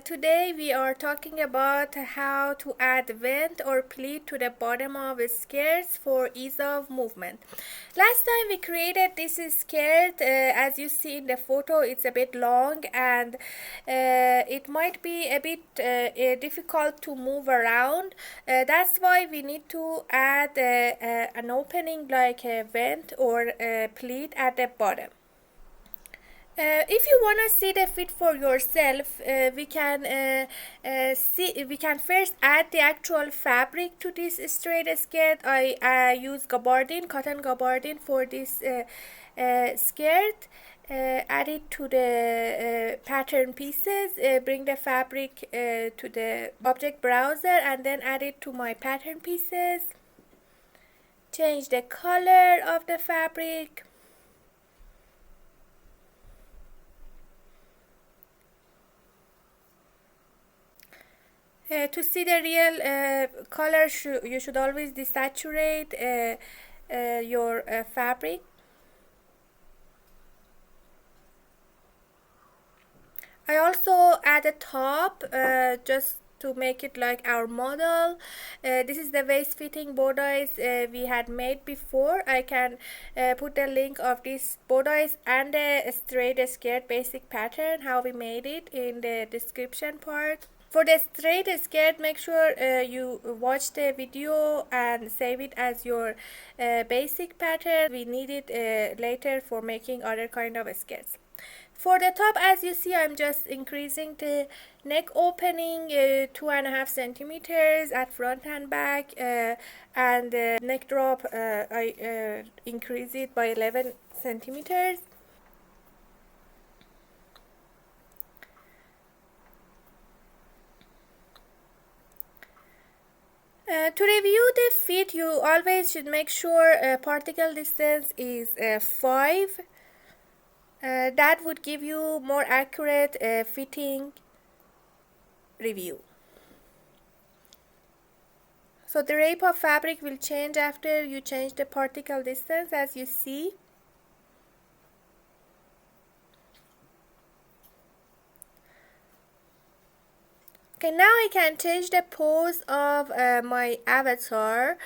today we are talking about how to add vent or pleat to the bottom of skirts for ease of movement. Last time we created this skirt, as you see in the photo, it's a bit long and it might be a bit difficult to move around. That's why we need to add an opening like a vent or a pleat at the bottom. If you want to see the fit for yourself, we can first add the actual fabric to this straight skirt. I use cotton gabardine for this skirt. Add it to the pattern pieces, bring the fabric to the object browser and then add it to my pattern pieces. Change the color of the fabric. To see the real color, you should always desaturate your fabric. I also add a top just to make it like our model. This is the waist fitting bodice we had made before. I can put the link of this bodice and the straight skirt basic pattern, how we made it, in the description part. For the straight skirt, make sure you watch the video and save it as your basic pattern. We need it later for making other kind of skirts. For the top, as you see, I'm just increasing the neck opening 2.5 centimeters at front and back, and the neck drop I increase it by 11 centimeters. To review the fit, you always should make sure particle distance is 5. That would give you more accurate fitting review. So the drape of fabric will change after you change the particle distance, as you see. Okay, now I can change the pose of my avatar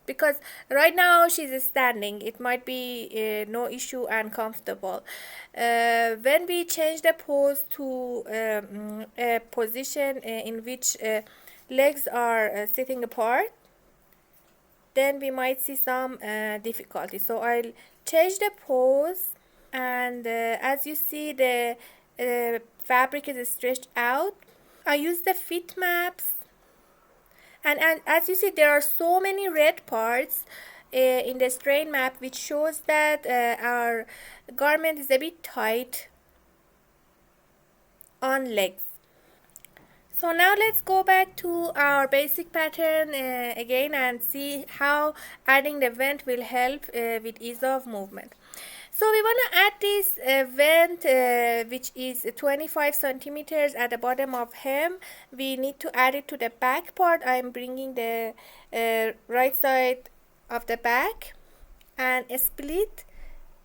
because right now she's standing. It might be no issue and comfortable. When we change the pose to a position in which legs are sitting apart, then we might see some difficulty. So I'll change the pose, and as you see, the fabric is stretched out. I use the fit maps, and as you see, there are so many red parts in the strain map, which shows that our garment is a bit tight on legs. So now let's go back to our basic pattern again and see how adding the vent will help with ease of movement. So we want to add this vent which is 25 centimeters at the bottom of hem. We need to add it to the back part. I'm bringing the right side of the back and split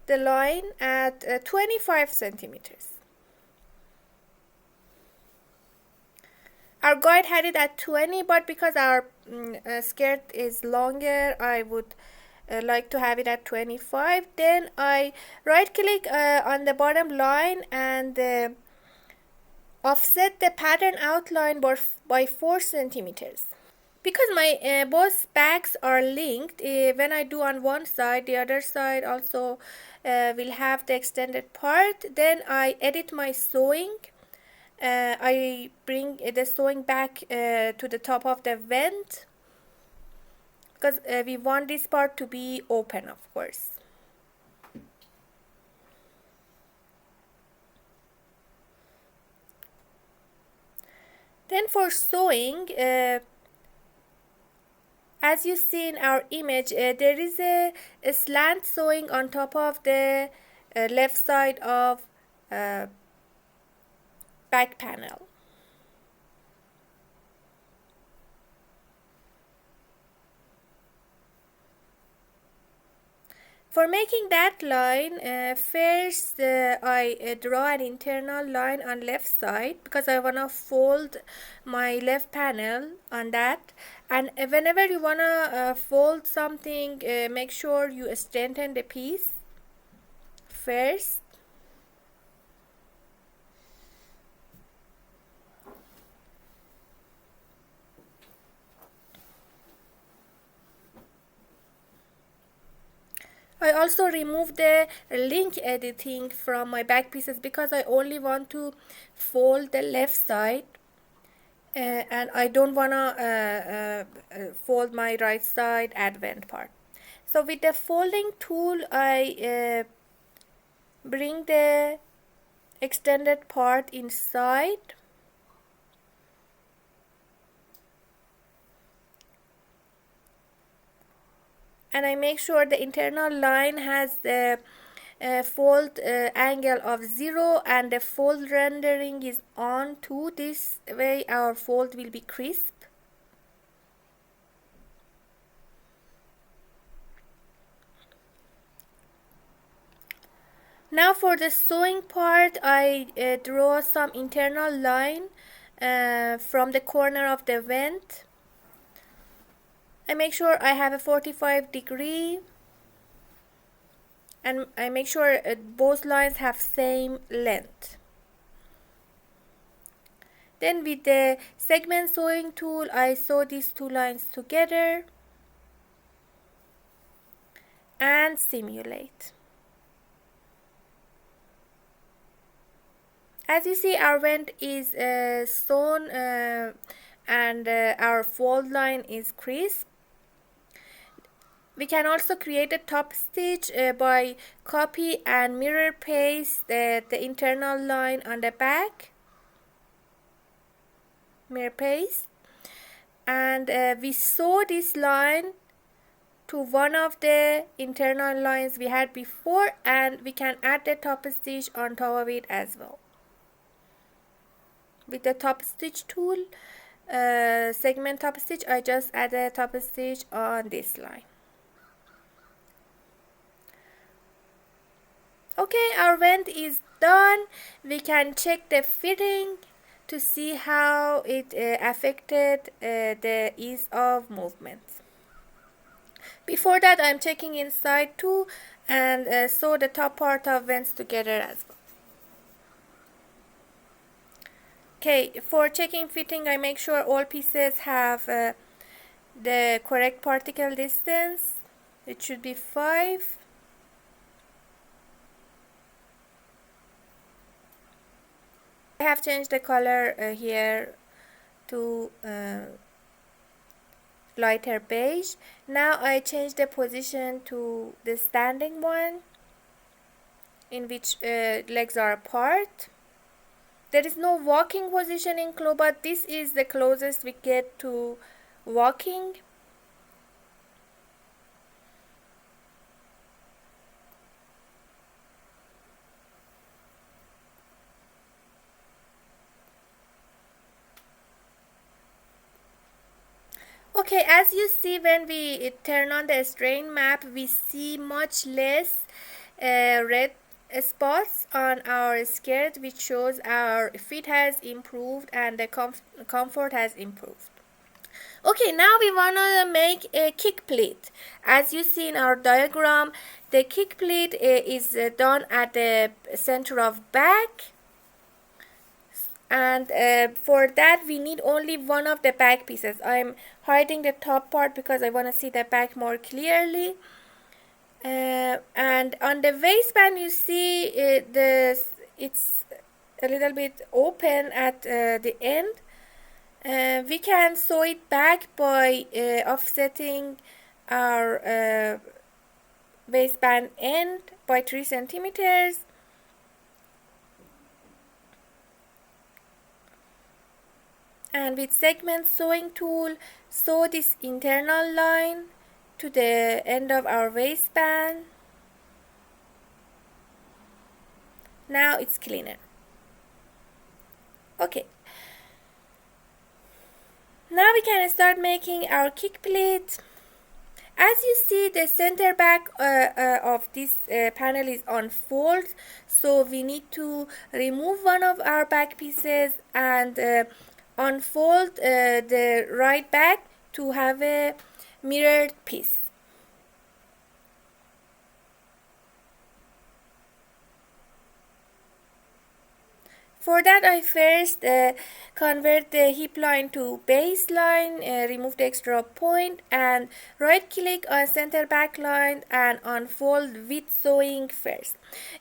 the line at 25 centimeters. Our guide had it at 20, but because our skirt is longer, I would like to have it at 25. Then I right click on the bottom line and offset the pattern outline by 4 centimeters. Because my both backs are linked, when I do on one side, the other side also will have the extended part. Then I edit my sewing. I bring the sewing back to the top of the vent, because we want this part to be open, of course. Then for sewing, as you see in our image, there is a slant sewing on top of the left side of back panel. For making that line, first I draw an internal line on left side because I want to fold my left panel on that. And whenever you want to fold something, make sure you strengthen the piece first. I also remove the link editing from my back pieces because I only want to fold the left side and I don't want to fold my right side advent part. So with the folding tool, I bring the extended part inside. And I make sure the internal line has the fold angle of 0 and the fold rendering is on too. This way our fold will be crisp. Now for the sewing part, I draw some internal line from the corner of the vent. I make sure I have a 45-degree and I make sure both lines have same length. Then with the segment sewing tool, I sew these two lines together and simulate. As you see, our vent is sewn and our fold line is crisp. We can also create a top stitch by copy and mirror paste the internal line on the back. Mirror paste. And we sew this line to one of the internal lines we had before, and we can add the top stitch on top of it as well. With the top stitch tool, segment top stitch, I just add a top stitch on this line. Okay, our vent is done. We can check the fitting to see how it affected the ease of movement. Before that, I'm checking inside too and sew the top part of vents together as well. Okay, for checking fitting, I make sure all pieces have the correct particle distance. It should be 5. I have changed the color here to lighter beige. Now I change the position to the standing one, in which legs are apart. There is no walking position in claw, but this is the closest we get to walking. Okay, as you see, when we turn on the strain map, we see much less red spots on our skirt, which shows our fit has improved and the comfort has improved. Okay, now we want to make a kick pleat. As you see in our diagram, the kick pleat is done at the center of back. And for that we need only one of the back pieces. I'm hiding the top part because I want to see the back more clearly. And on the waistband you see it's a little bit open at the end. We can sew it back by offsetting our waistband end by 3 centimeters. And with segment sewing tool, sew this internal line to the end of our waistband. Now it's cleaner. Okay. Now we can start making our kick pleat. As you see, the center back of this panel is unfold, so we need to remove one of our back pieces and unfold the right back to have a mirrored piece. For that, I first convert the hip line to baseline, remove the extra point, and right click on center back line and unfold with sewing first.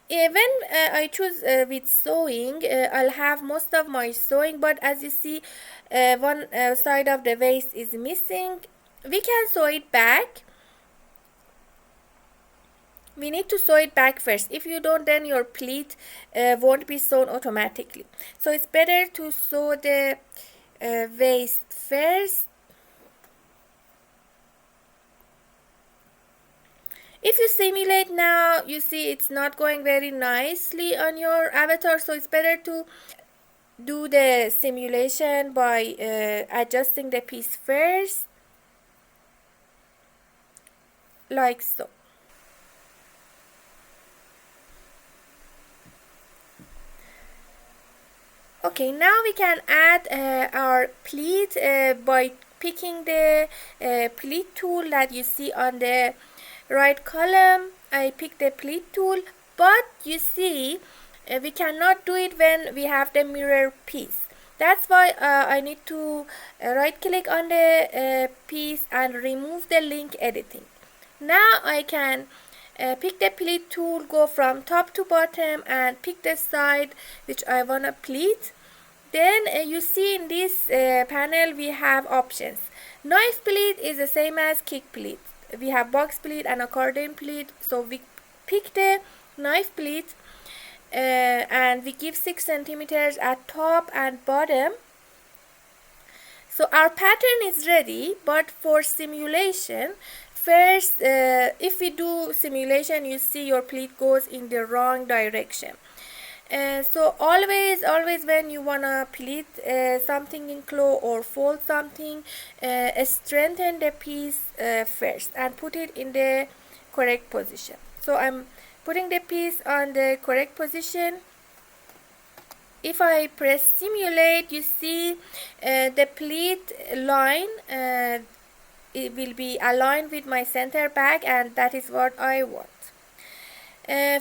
When I choose with sewing, I'll have most of my sewing, but as you see, one side of the waist is missing. We can sew it back. We need to sew it back first. If you don't, then your pleat won't be sewn automatically. So it's better to sew the waist first. If you simulate now, you see it's not going very nicely on your avatar, so it's better to do the simulation by adjusting the piece first, like so. Okay, now we can add our pleat by picking the pleat tool that you see on the right column. I pick the pleat tool, but you see we cannot do it when we have the mirror piece. That's why I need to right click on the piece and remove the link editing. Now I can pick the pleat tool, go from top to bottom and pick the side which I want to pleat. Then you see in this panel we have options. Knife pleat is the same as kick pleat. We have box pleat and accordion pleat. So we pick the knife pleat and we give 6 centimeters at top and bottom. So our pattern is ready, but for simulation, first if we do simulation, you see your pleat goes in the wrong direction. So always when you wanna pleat something in cloth or fold something, strengthen the piece first and put it in the correct position. So I'm putting the piece on the correct position. If I press simulate, you see the pleat line it will be aligned with my center back, and that is what I want.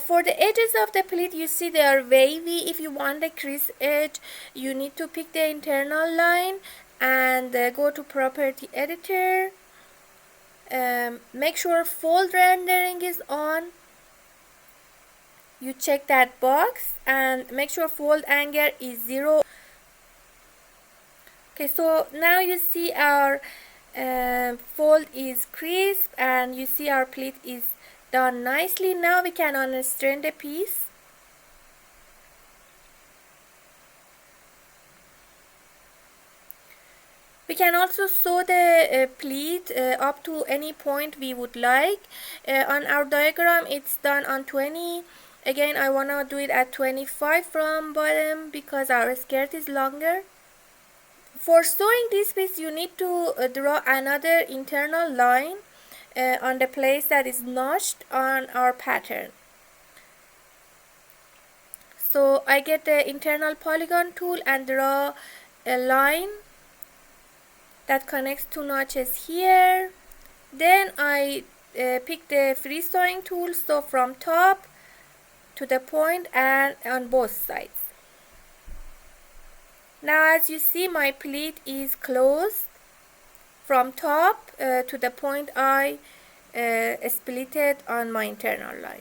For the edges of the pleat, you see they are wavy. If you want a crease edge, you need to pick the internal line and go to property editor. Make sure fold rendering is on. You check that box and make sure fold angle is 0. Okay, so now you see our fold is crisp and you see our pleat is done nicely. Now we can unstrand the piece. We can also sew the pleat up to any point we would like. On our diagram it's done on 20. Again, I want to do it at 25 from bottom because our skirt is longer. For sewing this piece, you need to draw another internal line on the place that is notched on our pattern. So I get the internal polygon tool and draw a line that connects two notches here. Then I pick the free sewing tool, so from top to the point and on both sides. Now as you see, my pleat is closed from top to the point I splitted on my internal line.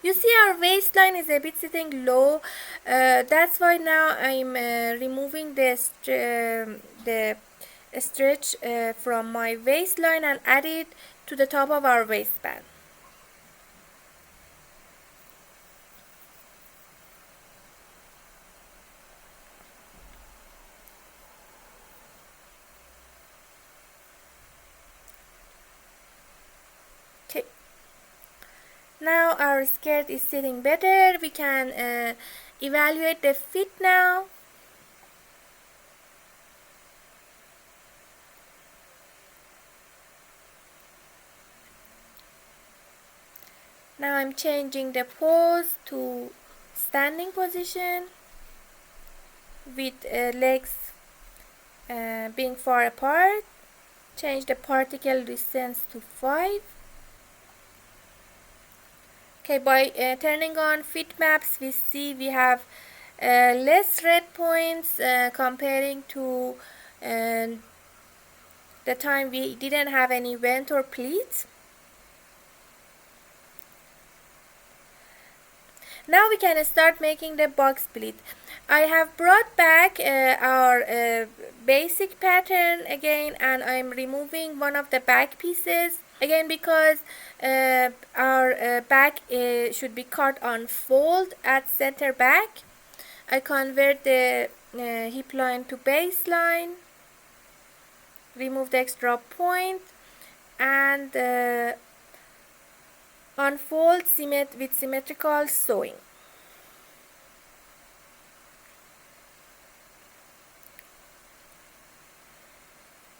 You see our waistline is a bit sitting low. That's why now I'm removing the stretch from my waistline and add it to the top of our waistband. Okay. Now our skirt is sitting better. We can evaluate the fit now. Now I'm changing the pose to standing position with legs being far apart. Change the particle distance to 5. Okay, by turning on fit maps, we see we have less red points comparing to the time we didn't have any vent or pleats. Now we can start making the box pleat. I have brought back our basic pattern again, and I'm removing one of the back pieces again because our back should be cut on fold at center back. I convert the hip line to baseline, remove the extra point, and unfold with symmetrical sewing.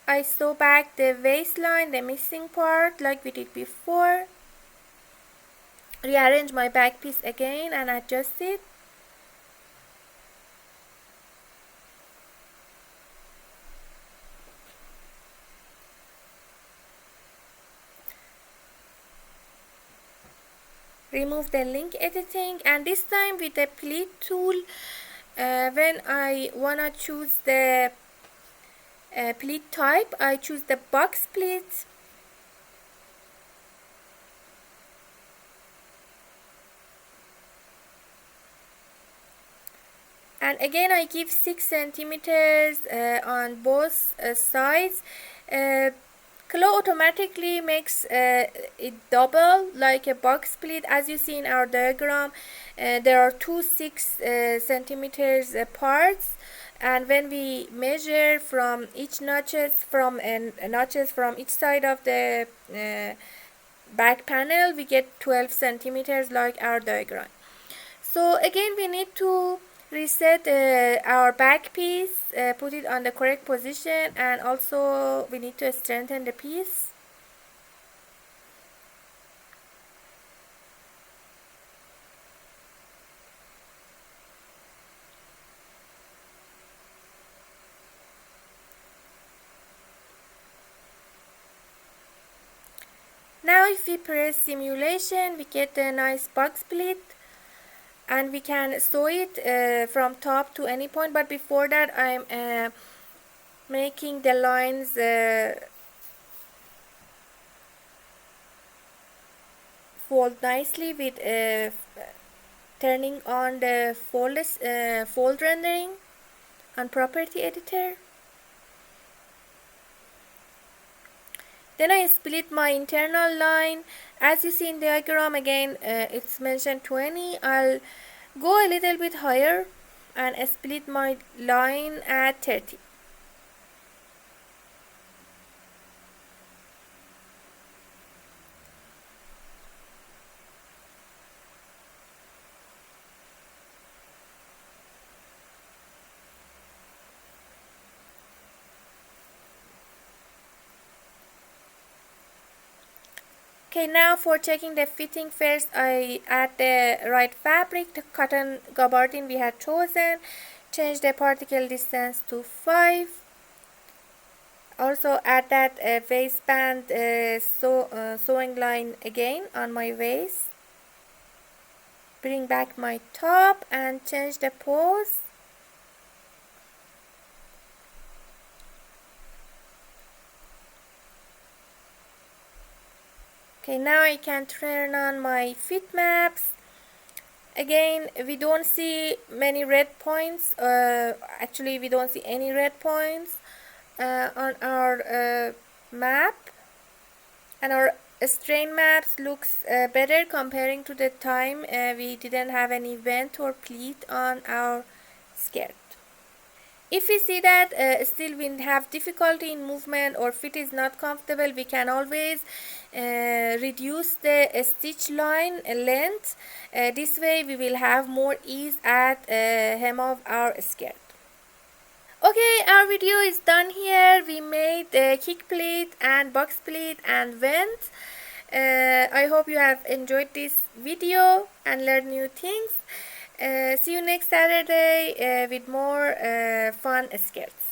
I sew back the waistline, the missing part, like we did before. Rearrange my back piece again and adjust it. Remove the link editing, and this time with the pleat tool, when I wanna choose the pleat type, I choose the box pleat. And again I give 6 centimeters on both sides. Claw automatically makes it double like a box pleat. As you see in our diagram, there are two 6 centimeters parts, and when we measure from each notches from each side of the back panel, we get 12 centimeters like our diagram. So again we need to reset our back piece, put it on the correct position, and also we need to strengthen the piece. Now if we press simulation, we get a nice box pleat, and we can sew it from top to any point. But before that, I'm making the lines fold nicely with turning on the fold rendering on property editor. Then I split my internal line. As you see in the diagram, again it's mentioned 20. I'll go a little bit higher and split my line at 30. Okay, now for checking the fitting, first I add the right fabric, the cotton gabardine we had chosen, change the particle distance to 5. Also add that waistband sewing line again on my waist. Bring back my top and change the pose. Okay, now I can turn on my fit maps. Again, we don't see many red points. Actually, we don't see any red points on our map, and our strain maps looks better comparing to the time we didn't have any vent or pleat on our skirt. If we see that still we have difficulty in movement or fit is not comfortable, we can always reduce the stitch line length. This way we will have more ease at hem of our skirt. Okay, our video is done here. We made the kick pleat and box pleat and vent. I hope you have enjoyed this video and learned new things. See you next Saturday with more fun skirts.